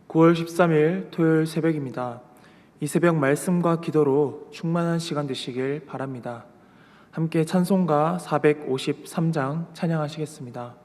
9월 13일 토요일 새벽입니다. 이 새벽 말씀과 기도로 충만한 시간 되시길 바랍니다. 함께 찬송가 453장 찬양하시겠습니다.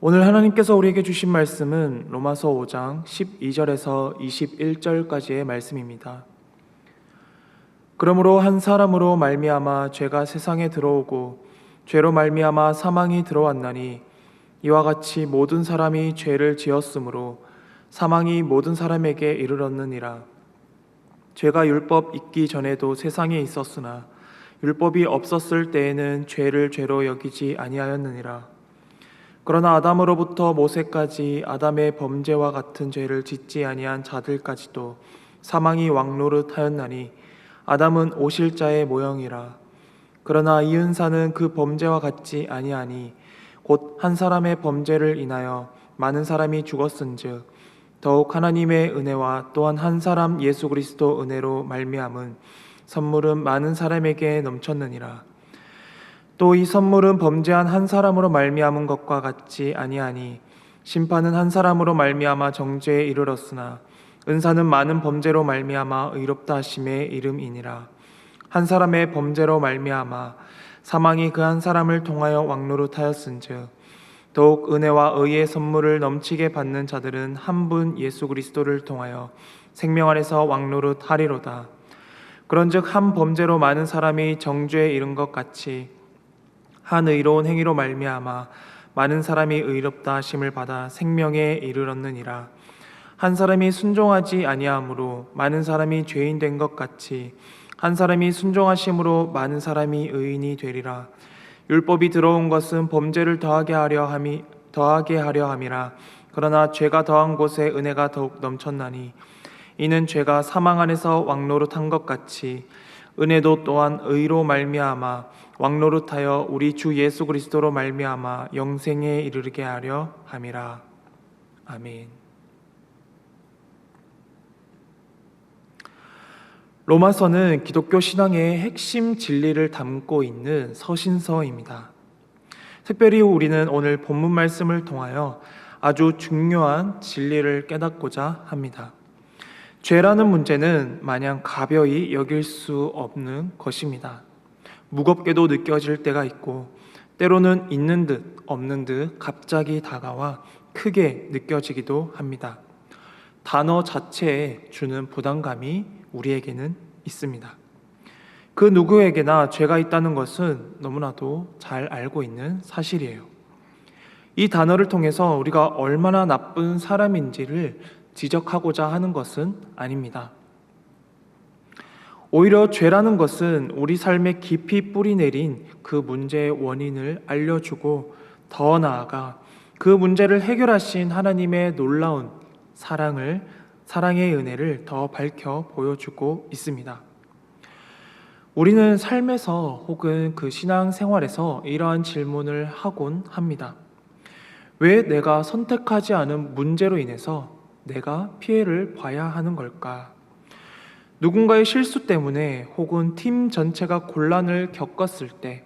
오늘 하나님께서 우리에게 주신 말씀은 로마서 5장 12절에서 21절까지의 말씀입니다. 그러므로 한 사람으로 말미암아 죄가 세상에 들어오고 죄로 말미암아 사망이 들어왔나니 이와 같이 모든 사람이 죄를 지었으므로 사망이 모든 사람에게 이르렀느니라. 죄가 율법 있기 전에도 세상에 있었으나 율법이 없었을 때에는 죄를 죄로 여기지 아니하였느니라. 그러나 아담으로부터 모세까지 아담의 범죄와 같은 죄를 짓지 아니한 자들까지도 사망이 왕노릇하였나니 아담은 오실 자의 모형이라. 그러나 이 은사는 그 범죄와 같지 아니하니 곧 한 사람의 범죄를 인하여 많은 사람이 죽었은즉 더욱 하나님의 은혜와 또한 한 사람 예수 그리스도 은혜로 말미암은 선물은 많은 사람에게 넘쳤느니라. 또 이 선물은 범죄한 한 사람으로 말미암은 것과 같지 아니하니 심판은 한 사람으로 말미암아 정죄에 이르렀으나 은사는 많은 범죄로 말미암아 의롭다 하심의 이름이니라. 한 사람의 범죄로 말미암아 사망이 그 한 사람을 통하여 왕노릇하였은즉 더욱 은혜와 의의 선물을 넘치게 받는 자들은 한 분 예수 그리스도를 통하여 생명 안에서 왕노릇 하리로다. 그런즉 한 범죄로 많은 사람이 정죄에 이른 것 같이 한 의로운 행위로 말미암아 많은 사람이 의롭다 하심을 받아 생명에 이르렀느니라. 한 사람이 순종하지 아니함으로 많은 사람이 죄인 된 것 같이 한 사람이 순종하심으로 많은 사람이 의인이 되리라. 율법이 들어온 것은 범죄를 더하게 하려 함이라. 그러나 죄가 더한 곳에 은혜가 더욱 넘쳤나니 이는 죄가 사망 안에서 왕노릇한 것 같이 은혜도 또한 의로 말미암아 왕노릇하여 우리 주 예수 그리스도로 말미암아 영생에 이르게 하려 함이라. 아멘. 로마서는 기독교 신앙의 핵심 진리를 담고 있는 서신서입니다. 특별히 우리는 오늘 본문 말씀을 통하여 아주 중요한 진리를 깨닫고자 합니다. 죄라는 문제는 마냥 가벼이 여길 수 없는 것입니다. 무겁게도 느껴질 때가 있고 때로는 있는 듯 없는 듯 갑자기 다가와 크게 느껴지기도 합니다. 단어 자체에 주는 부담감이 우리에게는 있습니다. 그 누구에게나 죄가 있다는 것은 너무나도 잘 알고 있는 사실이에요. 이 단어를 통해서 우리가 얼마나 나쁜 사람인지를 지적하고자 하는 것은 아닙니다. 오히려 죄라는 것은 우리 삶에 깊이 뿌리내린 그 문제의 원인을 알려주고 더 나아가 그 문제를 해결하신 하나님의 놀라운 사랑의 은혜를 더 밝혀 보여주고 있습니다. 우리는 삶에서 혹은 그 신앙생활에서 이러한 질문을 하곤 합니다. 왜 내가 선택하지 않은 문제로 인해서 내가 피해를 봐야 하는 걸까? 누군가의 실수 때문에 혹은 팀 전체가 곤란을 겪었을 때,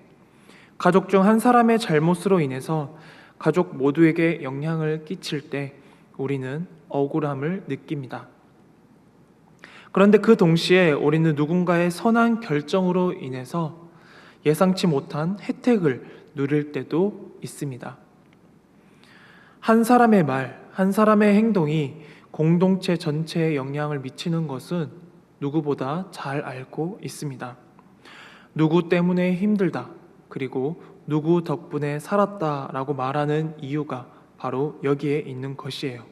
가족 중 한 사람의 잘못으로 인해서 가족 모두에게 영향을 끼칠 때 우리는 억울함을 느낍니다. 그런데 그 동시에 우리는 누군가의 선한 결정으로 인해서 예상치 못한 혜택을 누릴 때도 있습니다. 한 사람의 말, 한 사람의 행동이 공동체 전체에 영향을 미치는 것은 누구보다 잘 알고 있습니다. 누구 때문에 힘들다, 그리고 누구 덕분에 살았다라고 말하는 이유가 바로 여기에 있는 것이에요.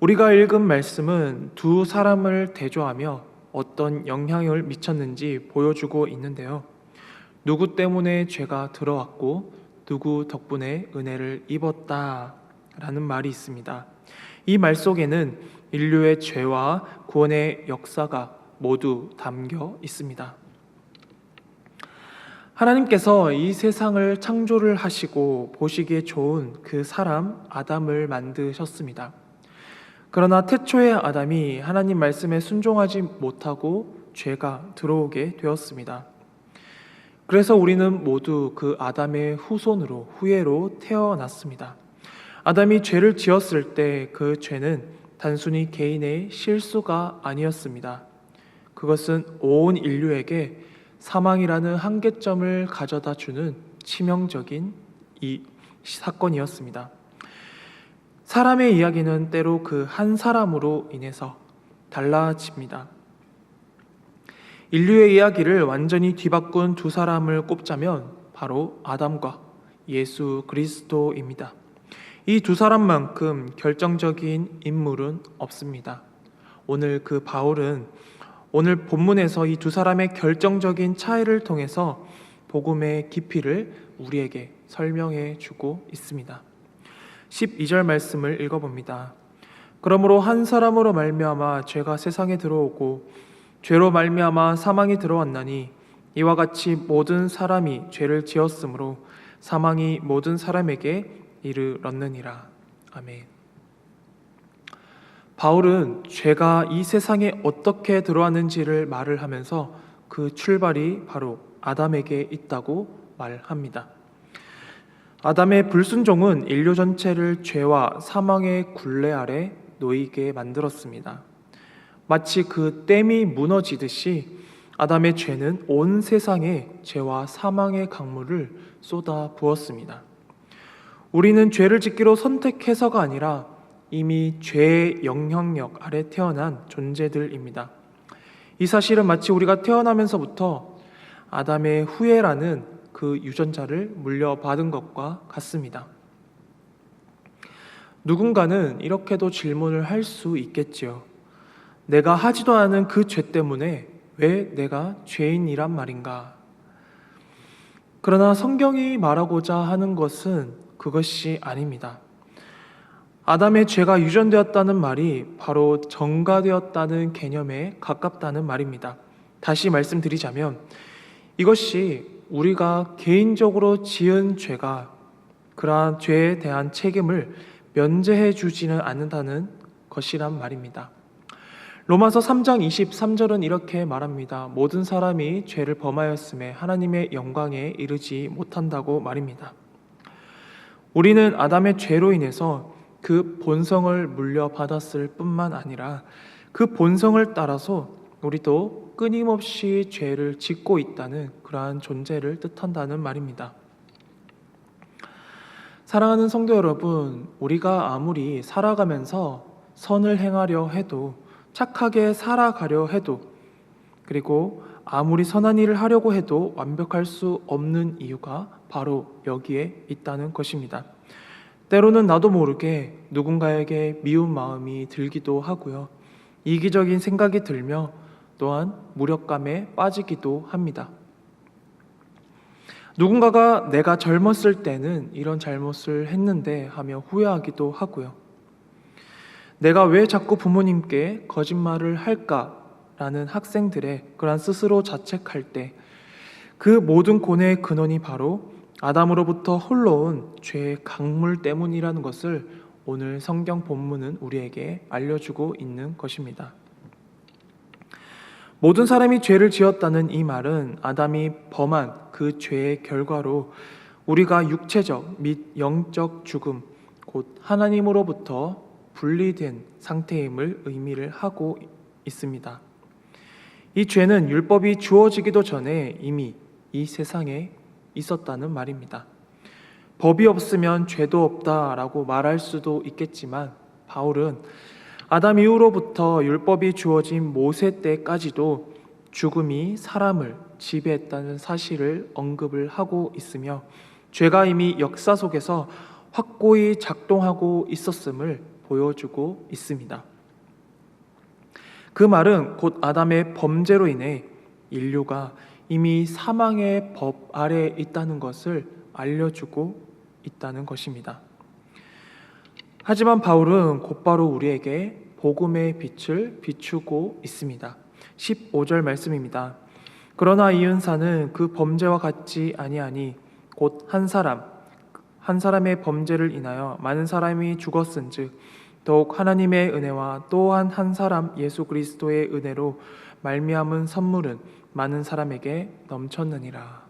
우리가 읽은 말씀은 두 사람을 대조하며 어떤 영향을 미쳤는지 보여주고 있는데요. 누구 때문에 죄가 들어왔고 누구 덕분에 은혜를 입었다라는 말이 있습니다. 이 말 속에는 인류의 죄와 구원의 역사가 모두 담겨 있습니다. 하나님께서 이 세상을 창조를 하시고 보시기에 좋은 그 사람 아담을 만드셨습니다. 그러나 태초의 아담이 하나님 말씀에 순종하지 못하고 죄가 들어오게 되었습니다. 그래서 우리는 모두 그 아담의 후예로 태어났습니다. 아담이 죄를 지었을 때 그 죄는 단순히 개인의 실수가 아니었습니다. 그것은 온 인류에게 사망이라는 한계점을 가져다 주는 치명적인 이 사건이었습니다. 사람의 이야기는 때로 그 한 사람으로 인해서 달라집니다. 인류의 이야기를 완전히 뒤바꾼 두 사람을 꼽자면 바로 아담과 예수 그리스도입니다. 이 두 사람만큼 결정적인 인물은 없습니다. 오늘 바울은 오늘 본문에서 이 두 사람의 결정적인 차이를 통해서 복음의 깊이를 우리에게 설명해 주고 있습니다. 12절 말씀을 읽어봅니다. 그러므로 한 사람으로 말미암아 죄가 세상에 들어오고 죄로 말미암아 사망이 들어왔나니 이와 같이 모든 사람이 죄를 지었으므로 사망이 모든 사람에게 이르렀느니라. 아멘. 바울은 죄가 이 세상에 어떻게 들어왔는지를 말을 하면서 그 출발이 바로 아담에게 있다고 말합니다. 아담의 불순종은 인류 전체를 죄와 사망의 굴레 아래 놓이게 만들었습니다. 마치 그 댐이 무너지듯이 아담의 죄는 온 세상에 죄와 사망의 강물을 쏟아 부었습니다. 우리는 죄를 짓기로 선택해서가 아니라 이미 죄의 영향력 아래 태어난 존재들입니다. 이 사실은 마치 우리가 태어나면서부터 아담의 후예라는 그 유전자를 물려받은 것과 같습니다. 누군가는 이렇게도 질문을 할 수 있겠지요. 내가 하지도 않은 그 죄 때문에 왜 내가 죄인이란 말인가? 그러나 성경이 말하고자 하는 것은 그것이 아닙니다. 아담의 죄가 유전되었다는 말이 바로 전가되었다는 개념에 가깝다는 말입니다. 다시 말씀드리자면 이것이 우리가 개인적으로 지은 죄가 그러한 죄에 대한 책임을 면제해 주지는 않는다는 것이란 말입니다. 로마서 3장 23절은 이렇게 말합니다. 모든 사람이 죄를 범하였음에 하나님의 영광에 이르지 못한다고 말입니다. 우리는 아담의 죄로 인해서 그 본성을 물려받았을 뿐만 아니라 그 본성을 따라서 우리도 끊임없이 죄를 짓고 있다는 그러한 존재를 뜻한다는 말입니다. 사랑하는 성도 여러분, 우리가 아무리 살아가면서 선을 행하려 해도, 착하게 살아가려 해도, 그리고 아무리 선한 일을 하려고 해도 완벽할 수 없는 이유가 바로 여기에 있다는 것입니다. 때로는 나도 모르게 누군가에게 미운 마음이 들기도 하고요. 이기적인 생각이 들며 또한 무력감에 빠지기도 합니다. 누군가가 내가 젊었을 때는 이런 잘못을 했는데 하며 후회하기도 하고요. 내가 왜 자꾸 부모님께 거짓말을 할까라는 학생들의 그런 스스로 자책할 때 그 모든 고뇌의 근원이 바로 아담으로부터 흘러온 죄의 강물 때문이라는 것을 오늘 성경 본문은 우리에게 알려주고 있는 것입니다. 모든 사람이 죄를 지었다는 이 말은 아담이 범한 그 죄의 결과로 우리가 육체적 및 영적 죽음, 곧 하나님으로부터 분리된 상태임을 의미를 하고 있습니다. 이 죄는 율법이 주어지기도 전에 이미 이 세상에 있었다는 말입니다. 법이 없으면 죄도 없다라고 말할 수도 있겠지만 바울은 아담 이후로부터 율법이 주어진 모세 때까지도 죽음이 사람을 지배했다는 사실을 언급을 하고 있으며 죄가 이미 역사 속에서 확고히 작동하고 있었음을 보여주고 있습니다. 그 말은 곧 아담의 범죄로 인해 인류가 이미 사망의 법 아래에 있다는 것을 알려주고 있다는 것입니다. 하지만 바울은 곧바로 우리에게 복음의 빛을 비추고 있습니다. 15절 말씀입니다. 그러나 이 은사는 그 범죄와 같지 아니하니 곧 한 사람의 범죄를 인하여 많은 사람이 죽었은즉 더욱 하나님의 은혜와 또한 한 사람 예수 그리스도의 은혜로 말미암은 선물은 많은 사람에게 넘쳤느니라.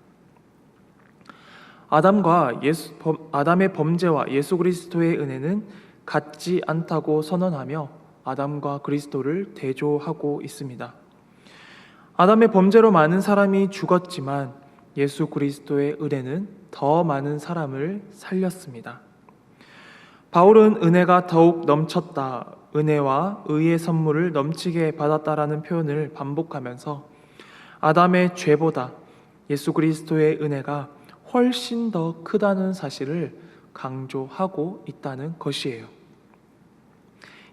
아담의 범죄와 예수 그리스도의 은혜는 같지 않다고 선언하며 아담과 그리스도를 대조하고 있습니다. 아담의 범죄로 많은 사람이 죽었지만 예수 그리스도의 은혜는 더 많은 사람을 살렸습니다. 바울은 은혜가 더욱 넘쳤다, 은혜와 의의 선물을 넘치게 받았다라는 표현을 반복하면서 아담의 죄보다 예수 그리스도의 은혜가 훨씬 더 크다는 사실을 강조하고 있다는 것이에요.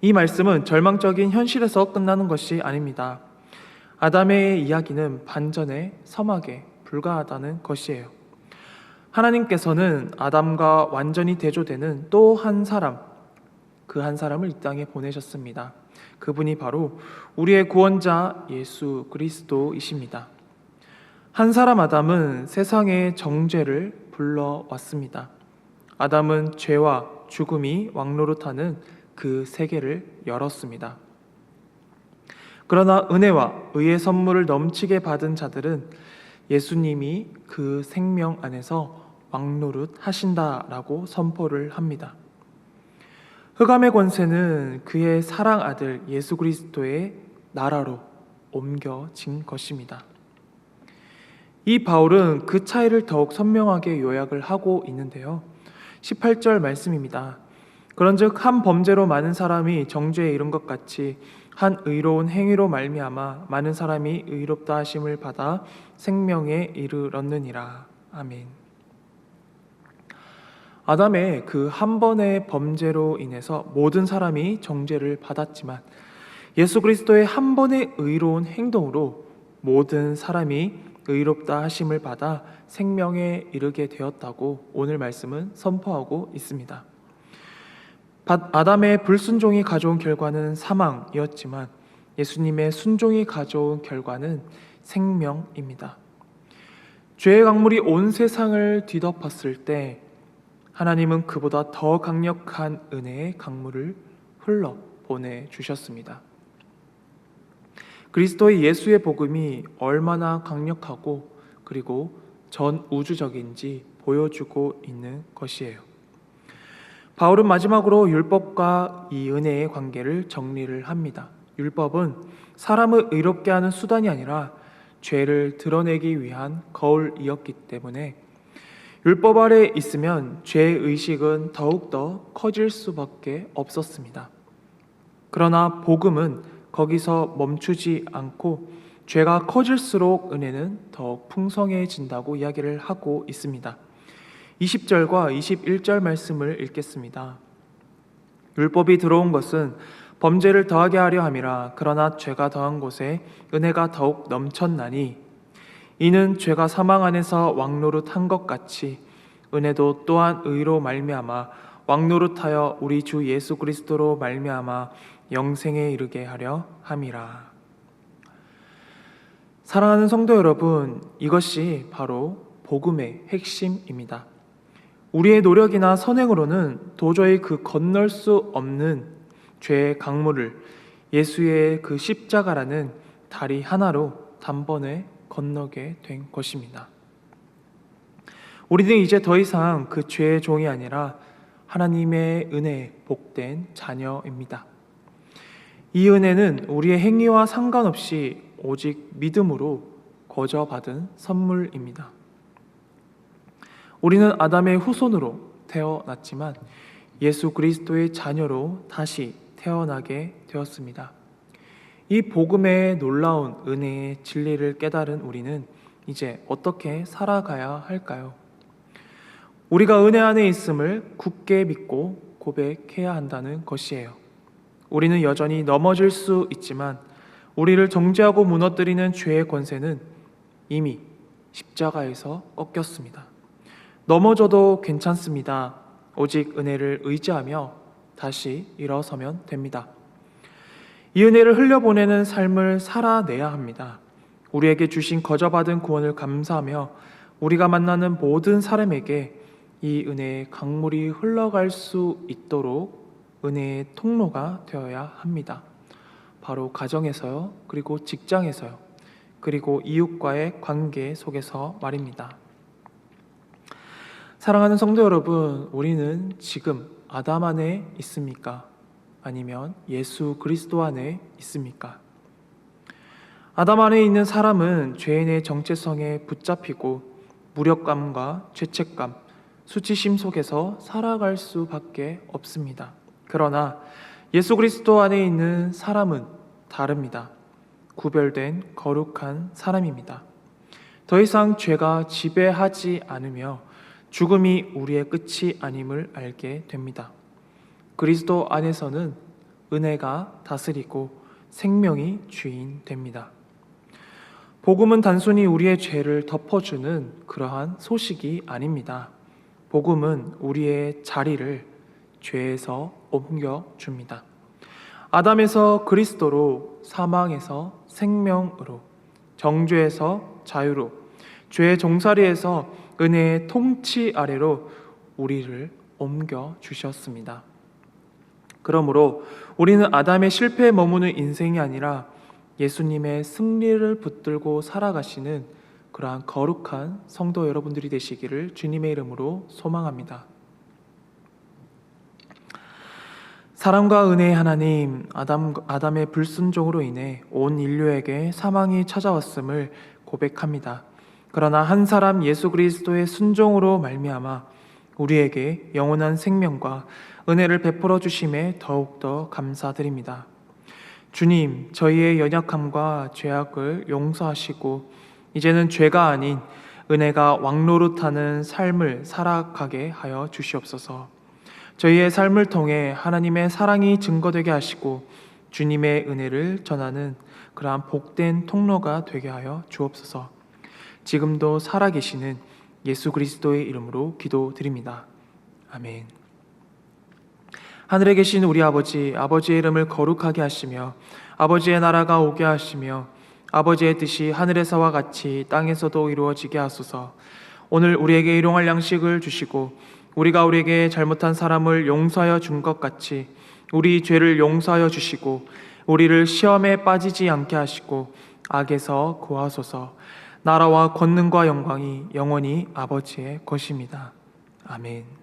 이 말씀은 절망적인 현실에서 끝나는 것이 아닙니다. 아담의 이야기는 반전의 서막에 불과하다는 것이에요. 하나님께서는 아담과 완전히 대조되는 또 한 사람, 그 한 사람을 이 땅에 보내셨습니다. 그분이 바로 우리의 구원자 예수 그리스도이십니다. 한 사람 아담은 세상의 정죄를 불러왔습니다. 아담은 죄와 죽음이 왕노릇하는 그 세계를 열었습니다. 그러나 은혜와 의의 선물을 넘치게 받은 자들은 예수님이 그 생명 안에서 왕노릇 하신다라고 선포를 합니다. 흑암의 권세는 그의 사랑 아들 예수 그리스도의 나라로 옮겨진 것입니다. 이 바울은 그 차이를 더욱 선명하게 요약을 하고 있는데요. 18절 말씀입니다. 그런즉 한 범죄로 많은 사람이 정죄에 이른 것 같이 한 의로운 행위로 말미암아 많은 사람이 의롭다 하심을 받아 생명에 이르렀느니라. 아멘. 아담의 그 한 번의 범죄로 인해서 모든 사람이 정죄를 받았지만 예수 그리스도의 한 번의 의로운 행동으로 모든 사람이 의롭다 하심을 받아 생명에 이르게 되었다고 오늘 말씀은 선포하고 있습니다. 아담의 불순종이 가져온 결과는 사망이었지만 예수님의 순종이 가져온 결과는 생명입니다. 죄의 강물이 온 세상을 뒤덮었을 때 하나님은 그보다 더 강력한 은혜의 강물을 흘러 보내주셨습니다. 그리스도의 예수의 복음이 얼마나 강력하고 그리고 전 우주적인지 보여주고 있는 것이에요. 바울은 마지막으로 율법과 이 은혜의 관계를 정리를 합니다. 율법은 사람을 의롭게 하는 수단이 아니라 죄를 드러내기 위한 거울이었기 때문에 율법 아래 있으면 죄의 의식은 더욱더 커질 수밖에 없었습니다. 그러나 복음은 거기서 멈추지 않고 죄가 커질수록 은혜는 더 풍성해진다고 이야기를 하고 있습니다. 20절과 21절 말씀을 읽겠습니다. 율법이 들어온 것은 범죄를 더하게 하려 함이라. 그러나 죄가 더한 곳에 은혜가 더욱 넘쳤나니 이는 죄가 사망 안에서 왕노릇한 것 같이 은혜도 또한 의로 말미암아 왕노릇하여 우리 주 예수 그리스도로 말미암아 영생에 이르게 하려 함이라. 사랑하는 성도 여러분, 이것이 바로 복음의 핵심입니다. 우리의 노력이나 선행으로는 도저히 그 건널 수 없는 죄의 강물을 예수의 그 십자가라는 다리 하나로 단번에 건너게 된 것입니다. 우리는 이제 더 이상 그 죄의 종이 아니라 하나님의 은혜에 복된 자녀입니다. 이 은혜는 우리의 행위와 상관없이 오직 믿음으로 거저 받은 선물입니다. 우리는 아담의 후손으로 태어났지만 예수 그리스도의 자녀로 다시 태어나게 되었습니다. 이 복음의 놀라운 은혜의 진리를 깨달은 우리는 이제 어떻게 살아가야 할까요? 우리가 은혜 안에 있음을 굳게 믿고 고백해야 한다는 것이에요. 우리는 여전히 넘어질 수 있지만 우리를 정죄하고 무너뜨리는 죄의 권세는 이미 십자가에서 꺾였습니다. 넘어져도 괜찮습니다. 오직 은혜를 의지하며 다시 일어서면 됩니다. 이 은혜를 흘려보내는 삶을 살아내야 합니다. 우리에게 주신 거저받은 구원을 감사하며 우리가 만나는 모든 사람에게 이 은혜의 강물이 흘러갈 수 있도록 은혜의 통로가 되어야 합니다. 바로 가정에서요, 그리고 직장에서요, 그리고 이웃과의 관계 속에서 말입니다. 사랑하는 성도 여러분, 우리는 지금 아담 안에 있습니까? 아니면 예수 그리스도 안에 있습니까? 아담 안에 있는 사람은 죄인의 정체성에 붙잡히고 무력감과 죄책감, 수치심 속에서 살아갈 수밖에 없습니다. 그러나 예수 그리스도 안에 있는 사람은 다릅니다. 구별된 거룩한 사람입니다. 더 이상 죄가 지배하지 않으며 죽음이 우리의 끝이 아님을 알게 됩니다. 그리스도 안에서는 은혜가 다스리고 생명이 주인 됩니다. 복음은 단순히 우리의 죄를 덮어주는 그러한 소식이 아닙니다. 복음은 우리의 자리를 죄에서 옮겨줍니다. 아담에서 그리스도로, 사망에서 생명으로, 정죄에서 자유로, 죄의 종살이에서 은혜의 통치 아래로 우리를 옮겨주셨습니다. 그러므로 우리는 아담의 실패에 머무는 인생이 아니라 예수님의 승리를 붙들고 살아가시는 그러한 거룩한 성도 여러분들이 되시기를 주님의 이름으로 소망합니다. 사랑과 은혜의 하나님, 아담의 불순종으로 인해 온 인류에게 사망이 찾아왔음을 고백합니다. 그러나 한 사람 예수 그리스도의 순종으로 말미암아 우리에게 영원한 생명과 은혜를 베풀어 주심에 더욱더 감사드립니다. 주님, 저희의 연약함과 죄악을 용서하시고 이제는 죄가 아닌 은혜가 왕노릇하는 삶을 살아가게 하여 주시옵소서. 저희의 삶을 통해 하나님의 사랑이 증거되게 하시고 주님의 은혜를 전하는 그러한 복된 통로가 되게 하여 주옵소서. 지금도 살아계시는 예수 그리스도의 이름으로 기도드립니다. 아멘. 하늘에 계신 우리 아버지, 아버지의 이름을 거룩하게 하시며 아버지의 나라가 오게 하시며 아버지의 뜻이 하늘에서와 같이 땅에서도 이루어지게 하소서. 오늘 우리에게 일용할 양식을 주시고 우리가 우리에게 잘못한 사람을 용서하여 준 것 같이 우리 죄를 용서하여 주시고 우리를 시험에 빠지지 않게 하시고 악에서 구하소서. 나라와 권능과 영광이 영원히 아버지의 것입니다. 아멘.